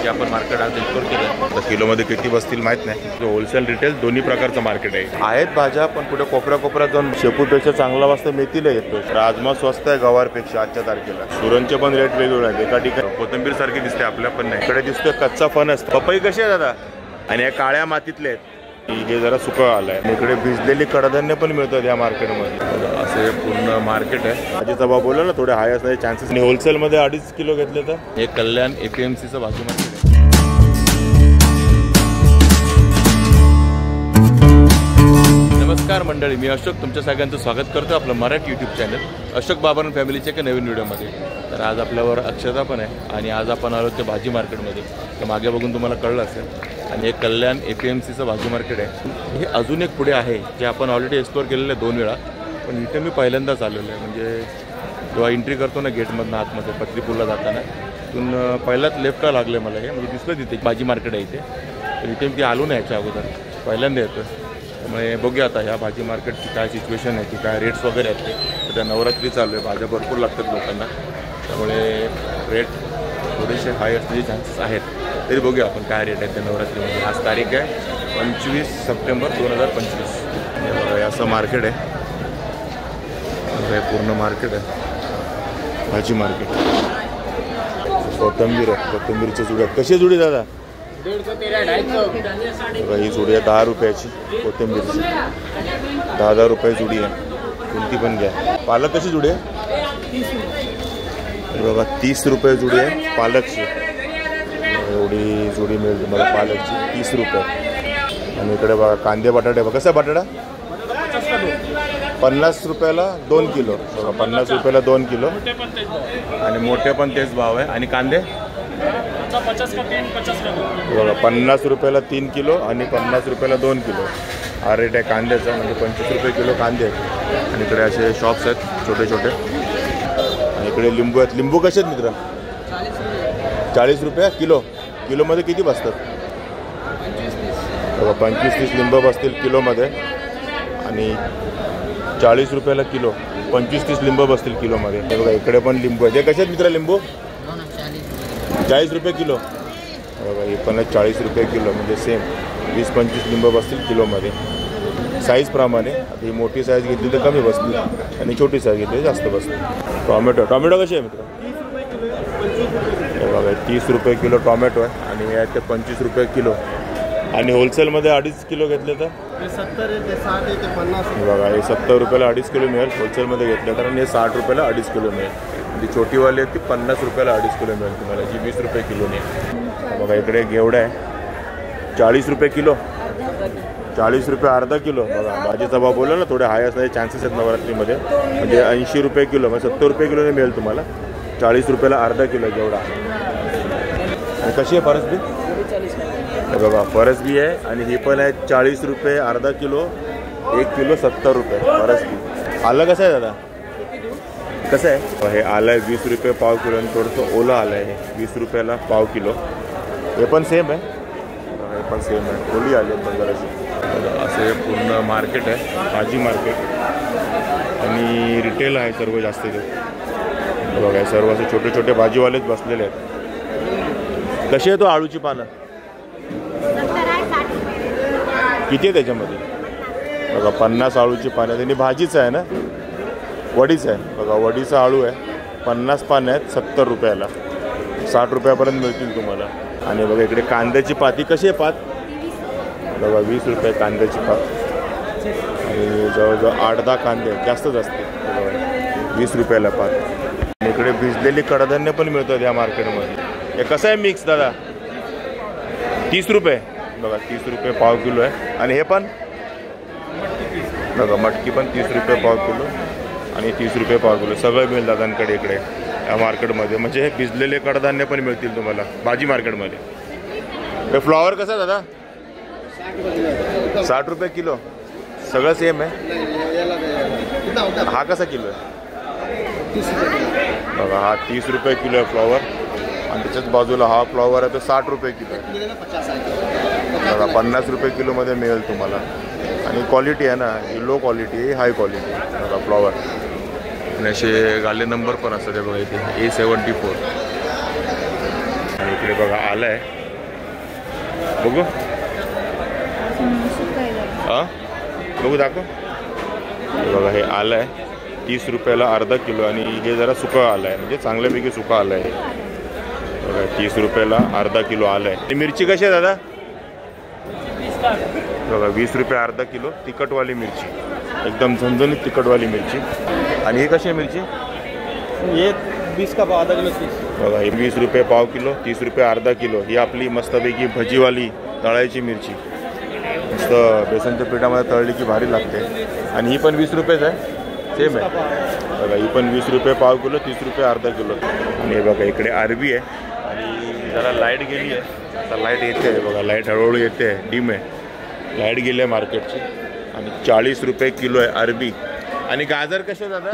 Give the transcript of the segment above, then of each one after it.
आपण मार्केट आज एक्सप्लोर केलं. तर किलोमध्ये किती बसतील माहीत नाही. होलसेल रिटेल दोन्ही प्रकारचं मार्केट आहे. आहेत भाज्या पण कुठे कोपऱ्यात जाऊन शेपूपेक्षा चांगला वाजता मेथीला येतो. राजमा स्वस्त आहे गवारपेक्षा आजच्या तारखेला. सुरणचे पण रेट वेगवेगळे आहेत. एका ठिकाणी कोथिंबीर सारखी दिसते आपल्या पण नाही. इकडे दिसतोय कच्चा फणस. पपई कशी आहे दादा? आणि या काळ्या मातीतले आहेत. हे जरा सुकं आलंय. इकडे भिजलेली कडधान्य पण मिळतात या मार्केटमध्ये. असे पूर्ण मार्केट आहे. भाजीचा भाव बोलला ना थोडे हाय असण्याचे चान्सेस. आणि होलसेलमध्ये 2.5 किलो घेतले तर हे कल्याण APMCचं भाजी मार्केट आहे. नमस्कार मंडळी, मी अशोक तुमच्या सगळ्यांचं स्वागत करतो आपलं मराठी यूट्यूब चॅनल अशोक बाबरन फॅमिलीच्या एका नवीन व्हिडिओमध्ये. तर आज आपल्यावर अक्षता पण आहे आणि आज आपण आलो ते भाजी मार्केटमध्ये. तर मागे बघून तुम्हाला कळलं असेल. आणि हे कल्याण APMCचं भाजी मार्केट आहे. हे अजून एक पुढे आहे जे आपण ऑलरेडी एक्सप्लोर केलेलं आहे 2 वेळा. पण इथे मी पहिल्यांदाच आलेलो आहे. म्हणजे जेव्हा एंट्री करतो ना गेटमधनं आतमध्ये पत्रीपूरला जाताना तिथून पहिलाच लेफ्टला लागले मला हे. म्हणजे दिसलं तिथे भाजी मार्केट आहे इथे. तर इथे मी आलो नाही याच्या अगोदर, पहिल्यांदा येतो. त्यामुळे बघूया आता ह्या भाजी मार्केटची काय सिच्युएशन आहे, की काय रेट्स वगैरे आहेत ते. तर त्या नवरात्री चालू आहे, भाज्या भरपूर लागतात लोकांना. त्यामुळे रेट थोडेसे हाय असण्याचे चान्सेस आहेत. तरी बघूया आपण काय रेट आहेत त्या नवरात्रीमध्ये. आज तारीख आहे 25 सप्टेंबर 2025. हे बघा असं मार्केट आहे. हे पूर्ण मार्केट आहे भाजी मार्केट. कोथिंबीर आहे, कोथिंबीरच्या जुड्या कशी जुडी दादा? 150 ही जुडी आहे 10 रुपयाची. कोथिंबीरची 10 रुपये जुडी आहे. कोणती पण घ्या. पालक कशी जुडी आहे? बघा 30 रुपये जुडी आहे पालकची. एवढी जुडी मिळेल तुम्हाला पालकची 30 रुपये. आणि इकडे बघा कांदे बटाटे बघा. कसा बटाटा? 50 रुपयाला 2 किलो. बघा 50 रुपयाला 2 किलो. आणि मोठे पण तेच भाव आहे. आणि कांदे बघा 50 रुपयाला 3 किलो आणि 50 रुपयाला 2 किलो हा रेट आहे कांद्याचा. म्हणजे 25 रुपये किलो कांदे आहेत. आणि इकडे असे शॉप्स आहेत छोटे छोटे. आणि इकडे लिंबू आहेत. लिंबू कसे आहेत मित्र? 40 रुपये किलो. किलोमध्ये किती बसतात? बघा 25-30 लिंबू बसतील किलोमध्ये. आणि 40 रुपयाला किलो 25-30 लिंबू बसतील किलोमध्ये. हे बघा इकडे पण लिंबू आहेत. हे कसे आहेत मित्र लिंबू? 40 रुपये किलो. बघा हे पण 40 रुपये किलो. म्हणजे सेम 20-25 लिंबू बसतील किलोमध्ये. साईजप्रमाणे. आता ही मोठी साईज घेतली तर कमी बसतील आणि छोटी साईज घेतली जास्त बसतील. टॉमॅटो कशी आहे मित्र? हे बघा 30 रुपये किलो टॉमॅटो आहे. आणि हे आहेत ते 25 रुपये किलो. आणि होलसेलमध्ये 2.5 किलो घेतले तर 70 ते 60 ते 50. बघा हे 70 रुपयाला 2.5 किलो मिळेल होलसेलमध्ये घेतलं तर. आणि हे 60 रुपयाला 2.5 किलो मिळेल. जी छोटीवाली आहे ती 50 रुपयाला 2.5 किलो मिळेल तुम्हाला, जी 20 रुपये किलोने. बघा इकडे घेवडा आहे 40 रुपये किलो. 40 रुपये अर्धा किलो. बघा भाजीचा भाव बोलला ना थोडे हाय असण्याचे चान्सेस आहेत नवरात्रीमध्ये. म्हणजे 80 रुपये किलो म्हणजे 70 रुपये किलोने मिळेल तुम्हाला. 40 रुपयाला अर्धा किलो घेवडा. आणि कशी आहे फरसबी? बघा फरसबी आहे. आणि ही पण आहे 40 रुपये अर्धा किलो. 1 किलो 70 रुपये फरसबी. आलं कसं आहे दादा? कसं आहे? हे आलं आहे 20 रुपये पाव किलो. आणि थोडंसं ओलं आलं आहे 20 रुपयाला पाव किलो. हे पण सेम आहे. हे पण सेम आहे. ओली आली आहे पण जराशी. असे पूर्ण मार्केट आहे भाजी मार्केट. आणि रिटेल आहे सर्व जास्त ते. बघा सर्व असे छोटे छोटे भाजीवालेच बसलेले आहेत. कशी आहे तो आळूची पानं? किती आहे त्याच्यामध्ये? बघा 50 आळूची पानं. त्यांनी भाजीच आहे ना, वडीच आहे. बघा वडीचा आळू आहे 50 पानं आहेत 70 रुपयाला. 60 रुपयापर्यंत मिळतील तुम्हाला. आणि बघा इकडे कांद्याची पाती कशी आहे पात? बघा 20 रुपये कांद्याची पात. आणि जवळजवळ 8-10 कांदे जास्तच असते. बघा 20 रुपयाला पात. आणि इकडे भिजलेली कडधान्य पण मिळतात या मार्केटमध्ये. हे कसं आहे मिक्स दादा? 30 रुपये. बघा 30 रुपये पाव किलो आहे. आणि हे पण बघा मटकी पण 30 रुपये पाव किलो आणि 30 रुपये पाव किलो. सगळं मिळेल दादांकडे इकडे या मार्केटमध्ये. म्हणजे हे भिजलेले कडधान्य पण मिळतील तुम्हाला भाजी मार्केटमध्ये. हे फ्लॉवर कसं आहे दादा? 60 रुपये किलो. सगळं सेम आहे. हा कसा किलो आहे? बघा हा 30 रुपये किलो आहे फ्लॉवर. आणि त्याच्याच बाजूला हा फ्लॉवर आहे तो 60 रुपये किलो आहे. बघा 50 रुपये किलोमध्ये मिळेल तुम्हाला. आणि क्वालिटी आहे ना, ही लो क्वालिटी आहे, हाय क्वालिटी. बघा फ्लॉवर. आणि असे गाले नंबर पण असतात. बघा इथे A74. इकडे बघा आलं आहे, बघू हां बघू दाखव. हे बघा हे आलं आहे 30 रुपयाला अर्धा किलो आणि हे जरा सुकं आलं आहे, म्हणजे चांगल्यापैकी सुकं आलं आहे. बघा 30 रुपयाला अर्धा किलो आलं आहे. मिरची कशी आहे दादा? बघा 20 रुपये अर्धा किलो तिखटवाली मिरची, एकदम झणझणीत तिखटवाली मिरची. आणि ही कशी आहे मिरची? ये 20 का आधा किलो 30. बघा ही 20 रुपये पाव किलो, 30 रुपये अर्धा किलो. ही आपली मस्तपैकी भजीवाली तळायची मिरची, मस्त बेसनच्या पिठामध्ये तळली की भारी लागते. आणि ही पण 20 रुपयेच आहे, सेम आहे. बघा ही पण 20 रुपये पाव किलो, 30 रुपये अर्धा किलो. आणि हे बघा इकडे अरबी आहे आणि जरा लाईट गेली आहे, आता लाईट येते आहे. बघा लाईट हळूहळू येते आहे, डिम आहे, लाईट गेली आहे मार्केटची. आणि 40 रुपये किलो आहे अरबी. आणि गाजर कसे दादा?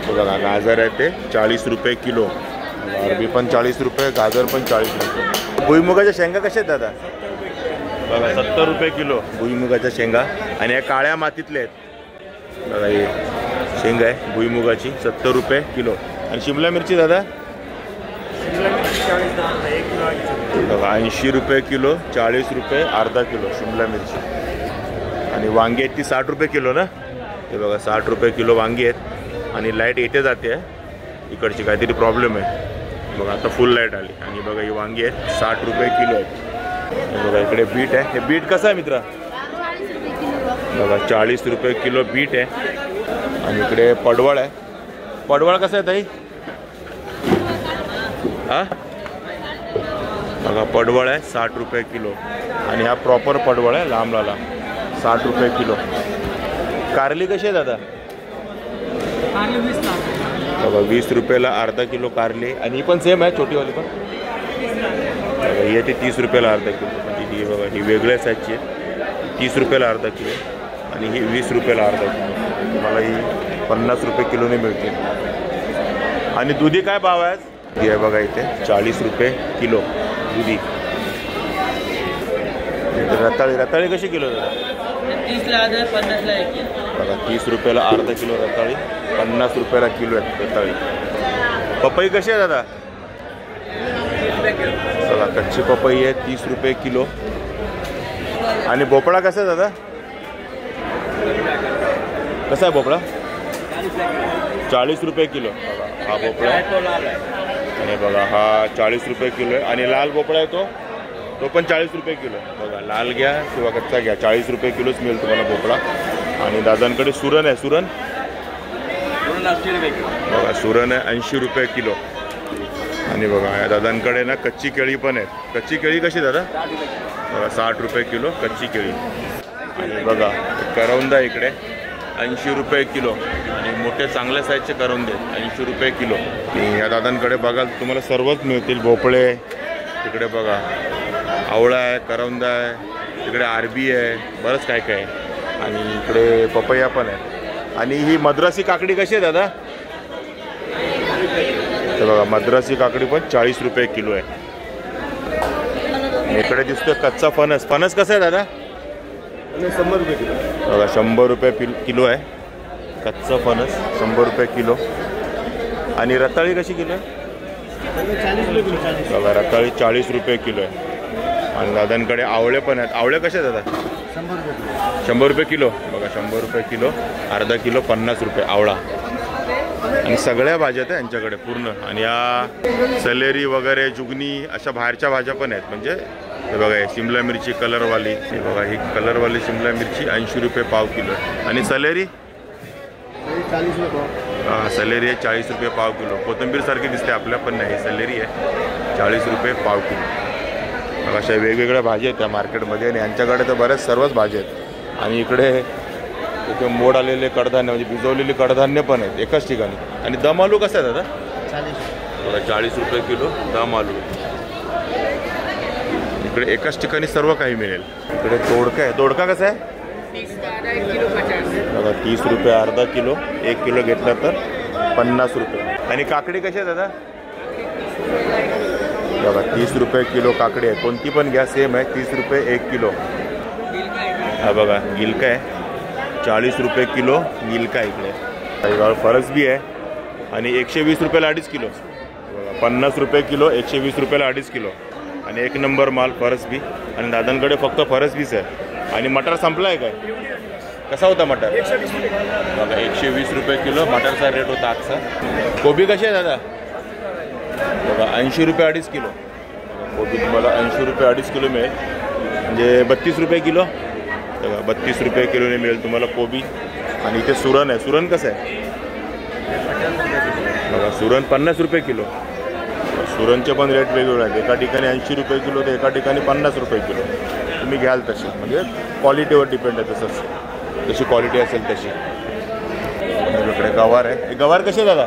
बघा गाजर आहे ते 40 रुपये किलो. अरबी पण 40 रुपये, गाजर पण 40 रुपये. भुईमुगाच्या शेंगा कशा आहेत दादा? बघा 70 रुपये किलो भुईमुगाच्या शेंगा. आणि या काळ्या मातीतल्या आहेत. बघा हे शेंगा आहे भुईमुगाची 70 रुपये किलो. आणि शिमला मिरची दादा? बघा 80 रुपये किलो, 40 रुपये अर्धा किलो शिमला मिरची. आणि वांगी आहेत ती 60 रुपये किलो ना. हे बघा 60 रुपये किलो वांगी आहेत. आणि लाईट येते जाते आहे, इकडची काहीतरी प्रॉब्लेम आहे. बघा आता फुल लाईट आली. आणि बघा ही वांगी आहेत 60 रुपये किलो आहेत. बघा इकडे बीट आहे. हे बीट कसं आहे मित्रा? बघा 40 रुपये किलो बीट आहे. आणि इकडे पडवळ आहे. पडवळ कसं आहे ताई? हां बघा पडवळ आहे 60 रुपये किलो. आणि हा प्रॉपर पडवळ आहे लांबला 60 रुपये किलो. कारली कशी आहे दादा? बघा 20 रुपयाला अर्धा किलो कारली. आणि ही पण सेम आहे छोटीवाली पण. बघा ही आहे ते 30 रुपयाला अर्धा किलो. म्हणजे ही बघा ही वेगळ्या साईजची आहे, 30 रुपयाला अर्धा किलो. आणि ही 20 रुपयाला अर्धा किलो. तुम्हाला ही 50 रुपये किलोने मिळते. आणि दुधी काय भाव आहे? ही आहे बघा इथे 40 रुपये किलो दुधी. रताळी, रताळी कशी किलो दादा? 30ला अर्धा, 50ला 1. बघा 30 रुपयाला अर्धा किलो रताळी, 50 रुपयाला किलो आहे रताळी. पपई कशी आहे दादा? बघा कच्ची पपई आहे 30 रुपये किलो. आणि भोपळा कसा आहे दादा? कसा आहे भोपळा? 40 रुपये किलो. बघा हा भोपळा. आणि बघा हा 40 रुपये किलो आहे. आणि लाल भोपळा आहे तो पण 40 रुपये किलो. बघा लाल घ्या किंवा कच्चा घ्या, 40 रुपये किलोच मिळेल तुम्हाला भोपळा. आणि दादांकडे सुरण आहे. सुरण बघा सुरण आहे 80 रुपये किलो. आणि बघा या दादांकडे ना कच्ची केळी पण आहेत. कच्ची केळी कशी दादा? बघा 60 रुपये किलो कच्ची केळी. आणि बघा करवंदा इकडे 80 रुपये किलो. आणि मोठे चांगल्या साईजचे करवंदे 80 रुपये किलो. आणि या दादांकडे बघाल तुम्हाला सर्वच मिळतील. भोपळे तिकडे बघा, आवळा आहे, करवंदा आहे, तिकडे अरबी आहे, बरंच काय काय आहे. आणि इकडे पपया पण आहे. आणि ही मद्रासी काकडी कशी आहे दादा? तर बघा मद्रासी काकडी पण 40 रुपये किलो आहे. इकडे दिसतोय कच्चा फणस. फणस कसा आहे दादा? 100 रुपये किलो. बघा 100 रुपये किलो आहे कच्चा फणस, 100 रुपये किलो. आणि रताळी कशी किलो आहे? 40 रुपये किलो. बघा रताळी 40 रुपये किलो आहे. आणि दादांकडे आवळे पण आहेत. आवळे कसे आहेत दादा? 100 रुपये किलो. बघा 100 रुपये किलो, अर्धा किलो 50 रुपये आवळा. आणि सगळ्या भाज्या आहेत यांच्याकडे पूर्ण. आणि या सलेरी वगैरे जुगनी अशा बाहेरच्या भाज्या पण आहेत. म्हणजे हे बघा हे शिमला मिरची कलरवाली. हे बघा ही कलरवाली शिमला मिरची 80 रुपये पाव किलो. आणि सलेरी 40 रुपये. सलेरी आहे 40 रुपये पाव किलो. कोथिंबीर सारखी दिसते आपल्या, पण नाही सलेरी आहे 40 रुपये पाव किलो. अशा वेगवेगळ्या भाज्या आहेत त्या मार्केटमध्ये. आणि यांच्याकडे तर बऱ्याच सर्वच भाज्या आहेत. आणि इथे मोड आलेले कडधान्य म्हणजे भिजवलेले कडधान्य पण आहेत एकाच ठिकाणी. आणि दम आलू कसं आहे दादा? 40 रुपये किलो दम आलू. इकडे एकाच ठिकाणी सर्व काही मिळेल. इकडे दोडका आहे. दोडका कसा आहे? 30 रुपये अर्धा किलो. 1 किलो घेतला तर 50 रुपये. आणि काकडी कशी आहे दादा? बघा 30 रुपये किलो काकडी आहे. कोणती पण घ्या सेम आहे, 30 रुपये 1 किलो. हा बघा गिलका आहे 40 रुपये किलो गिलका इकडे. फरस बी आहे. आणि 120 रुपयाला 2.5 किलो. बघा 50 रुपये किलो, 120 रुपयाला 2.5 किलो. आणि एक नंबर माल फरसबी. आणि दादांकडे फक्त फरसबीच आहे. आणि मटार संपला आहे काय? कसा होता मटार? बघा 120 रुपये किलो मटारचा रेट होता आजचा. कोबी कशी आहे दादा? बघा 80 रुपये 2.5 किलो. कोबी तुम्हाला 80 रुपये 2.5 किलो मिळेल, म्हणजे 32 रुपये किलो. बघा 32 रुपये किलोने मिळेल तुम्हाला कोबी. आणि इथे सुरण आहे. सुरण कसं आहे? बघा सुरण 50 रुपये किलो. सुरणचे पण रेट वेगवेगळे आहेत. एका ठिकाणी 80 रुपये किलो तर एका ठिकाणी 50 रुपये किलो. तुम्ही घ्याल तसे, म्हणजे क्वालिटीवर डिपेंड आहे. तसंच जशी क्वालिटी असेल तशी. इकडे गवार आहे. गवार कसे दादा?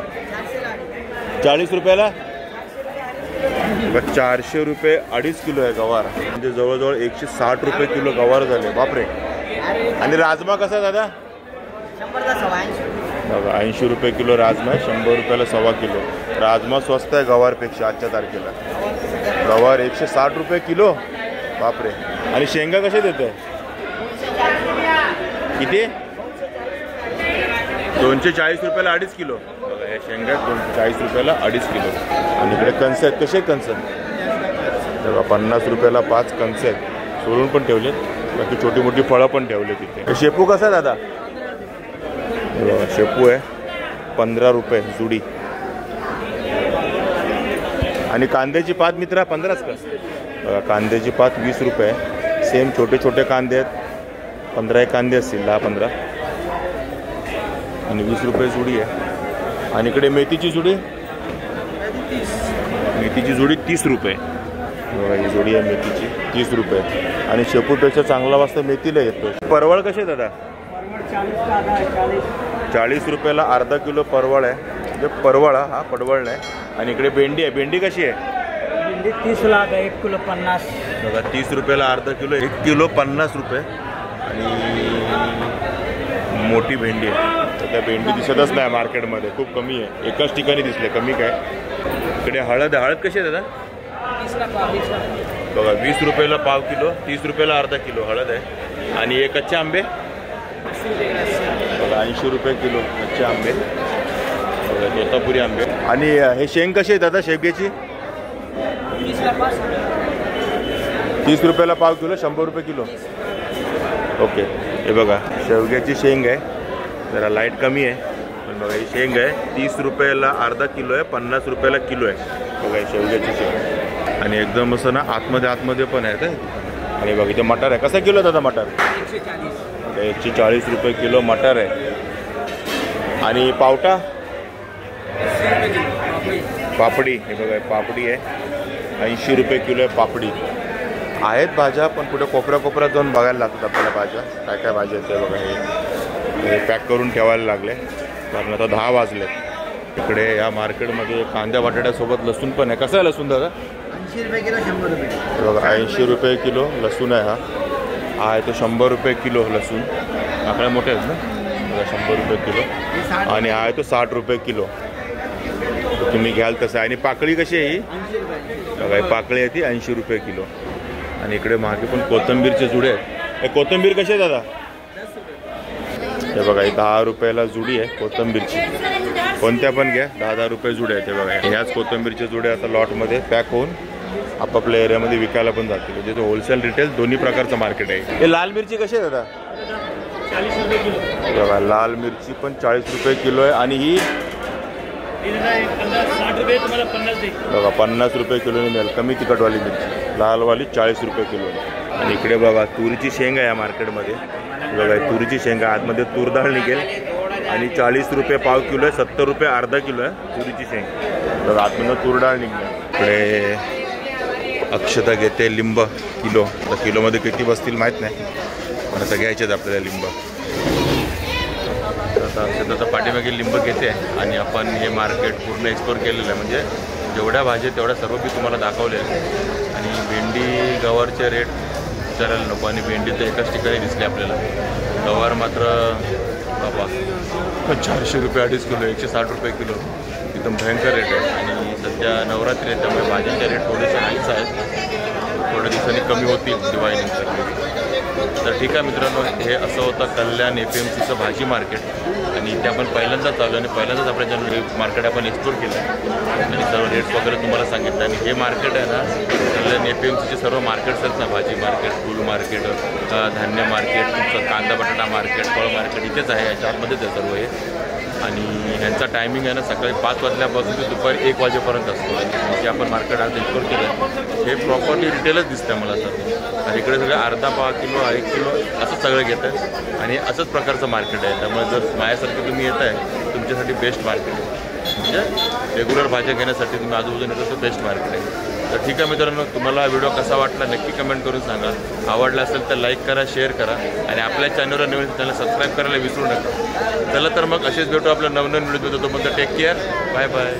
40 रुपयाला. 400 रुपये 2.5 किलो आहे गवार. म्हणजे जवळजवळ 160 रुपये किलो गवार झाले. बापरे. आणि राजमा कसा दादा? बघा 80 रुपये किलो राजमा आहे. 100 रुपयाला 1.25 किलो. राजमा स्वस्त आहे गवारपेक्षा आजच्या तारखेला. गवार 160 रुपये किलो. बापरे. आणि शेंगा कसे देत आहे? किती? 240 रुपयाला 2.5 किलो. बघा या शेंगा 240 रुपयाला 2.5 किलो. आणि इकडे कणस आहेत. कसे कणस? बघा 50 रुपयाला 5 कणस आहेत. सोडून पण ठेवलेत. बाकी छोटी मोठी फळं पण ठेवले तिथे. शेपू कसा आहे दादा? शेपू आहे 15 रुपये जुडी. आणि कांद्याची पात मित्रा 15च का? बघा कांद्याची पात 20 रुपये. सेम छोटे छोटे कांदे आहेत. 15 कांदे असतील, 10-15. आणि 20 रुपये जुडी आहे. आणि इकडे मेथीची जुडी, मेथीची जुडी 30 रुपये. बघा ही जुडी आहे मेथीची 30 रुपये. आणि शेपूपेक्षा चांगला वाजता मेथीला येतो. परवळ कसे दादा? 40 रुपयाला अर्धा किलो परवळ आहे. म्हणजे परवळ हा पडवळ नाही. आणि इकडे भेंडी आहे. भेंडी कशी आहे? भेंडी 30ला 1 किलो 50. बघा 30 रुपयाला अर्धा किलो, 1 किलो 50 रुपये. आणि मोठी भेंडी आहे. तर त्या भेंडी दिसतच नाही मार्केटमध्ये, खूप कमी आहे. एकाच ठिकाणी दिसले, कमी काय. इकडे हळद आहे. हळद कशी आहे दादा? बघा 20 रुपयाला पाव किलो, 30 रुपयाला अर्धा किलो हळद आहे. आणि हे कच्चे आंबे बघा 80 रुपये किलो कच्चे आंबे. बघा तोतापुरी आंबे. आणि हे शेंग कशी आहे दादा? शेवग्याची 30 रुपयाला पाव किलो, 100 रुपये किलो. ओके. हे बघा शेवग्याची शेंग आहे. जरा लाईट कमी आहे, पण बघा ही शेंग आहे 30 रुपयाला अर्धा किलो आहे, 50 रुपयाला किलो आहे. बघा ही शेवग्याची शेंग. आणि एकदम असं ना आतमध्ये पण आहे. आणि बघा इथे मटार आहे. कसा किलो दादा मटार? 140 रुपये किलो मटार आहे. आणि पावटा पापडी, हे बघा पापडी आहे 80 रुपये किलो आहे पापडी. आहेत भाज्या, पण कुठे कोपऱ्यात जाऊन बघायला लागतात आपल्याला भाज्या. काय काय भाज्या आहेत ते बघा. हे पॅक करून ठेवायला लागले, कारण आता 10 वाजले. इकडे या मार्केटमध्ये कांद्या बटाट्यासोबत लसूण पण आहे. कसं आहे लसूण दादा? 80 रुपये किलो, 100 रुपये. बघा 80 रुपये किलो लसूण आहे. हा आहे तो 100 रुपये किलो लसूण. आकडे मोठे आहेत ना. बघा 100 रुपये किलो. आणि हा आहे तो 60 रुपये किलो. तुम्ही घ्याल तसं. आणि पाकळी कशी आहे ही? बघा ही पाकळी आहे ती 80 रुपये किलो. आणि इकडे मागे पण कोथिंबीरचे जुडे आहेत. हे कोथिंबीर कशी आहे दादा? हे बघा ही 10 रुपयाला जुडी आहे कोथिंबीरची. कोणत्या पण घ्या, 10-10 रुपये जुडे आहेत. हे बघा ह्याच कोथिंबीरचे जुडे आता लॉटमध्ये पॅक होऊन आपापल्या एरियामध्ये विकायला पण जातील. म्हणजे तो होलसेल रिटेल दोन्ही प्रकारचं मार्केट आहे. हे लाल मिरची कशी आहे दादा? 40 रुपये किलो. बघा लाल मिरची पण 40 रुपये किलो आहे. आणि ही 60 रुपये तुम्हाला 50 दे. बघा 50 रुपये किलोने मिळेल. कमी तिखटवाली मिरची लालवाली 40 रुपये किलो. आणि इकडे बघा तुरीची शेंग आहे या मार्केटमध्ये. बघा तुरीची शेंग आहे, आतमध्ये तूर डाळ निघेल. आणि 40 रुपये पाव किलो आहे, 70 रुपये अर्धा किलो आहे तुरीची शेंग. बघा आतमध्ये तूर डाळ निघणार. इकडे अक्षता घेते लिंब किलो. तर किलोमध्ये किती बसतील माहीत नाही, पण आता घ्यायचेच आपल्याला लिंब. आता अक्षताचा पाठीमागे लिंब घेते. आणि आपण हे मार्केट पूर्ण एक्सप्लोर केलेलं आहे. म्हणजे जेवढ्या भाज्या तेवढ्या सर्व मी तुम्हाला दाखवले. आणि भेंडी गवारचे रेट विचारायला नको. आणि भेंडी तर एकाच ठिकाणी दिसली आपल्याला. गवार मात्र बाबा 400 रुपये 2.5 किलो, 160 रुपये किलो. एकदम भयंकर रेट आहे. आणि सध्या नवरात्री आहे, त्यामुळे भाज्यांचे रेट थोडेसे नाहीच आहेत. थोड्या दिवसांनी कमी होतील दिवाळीनंतर. तर ठीक आहे मित्रांनो, हे असं होतं कल्याण FMCचं भाजी मार्केट. आणि आणि इथे आपण पहिल्यांदाच चालू आणि पहिल्यांदाच आपल्या चॅनल मार्केट आपण एक्सप्लोर केलं आहे आणि सर्व रेट्स वगैरे तुम्हाला सांगितलं. आणि हे मार्केट आहे ना, आपल्या APMCचे सर्व मार्केट्स आहेत ना, भाजी मार्केट, फूल मार्केट, धान्य मार्केट, तुमचं कांदा बटाटा मार्केट, फळ मार्केट इथेच आहे, याच्या आतमध्येच आहे सर्व हे. आणि ह्यांचा टायमिंग आहे ना, सकाळी 5 वाजल्यापासून ते दुपारी 1 वाजेपर्यंत असतो. जे आपण मार्केट आज एक्सप्लोर केलं आहे हे प्रॉपरली रिटेलच दिसतं मला तर. आणि इकडे सगळं अर्धा पाव किलो 1 किलो असं सगळं घेत आहे आणि असंच प्रकारचं मार्केट आहे. त्यामुळे जर माझ्यासारखं तुम्ही येत आहे तुमच्यासाठी बेस्ट मार्केट आहे. म्हणजे रेग्युलर भाज्या घेण्यासाठी तुम्ही आजूबाजूला येतो तर बेस्ट मार्केट आहे. तर ठीक आहे मित्रांनो, तुम्हाला हा व्हिडिओ कसा वाटला नक्की कमेंट करून सांगा. आवडला असेल तर लाईक करा, शेअर करा आणि आपल्या चॅनलवर नवीन चॅनल सबस्क्राईब करायला विसरू नका. चला तर मग असेच भेटू आपल्या नवनवीन व्हिडिओ. तोपर्यंत टेक केअर, बाय बाय.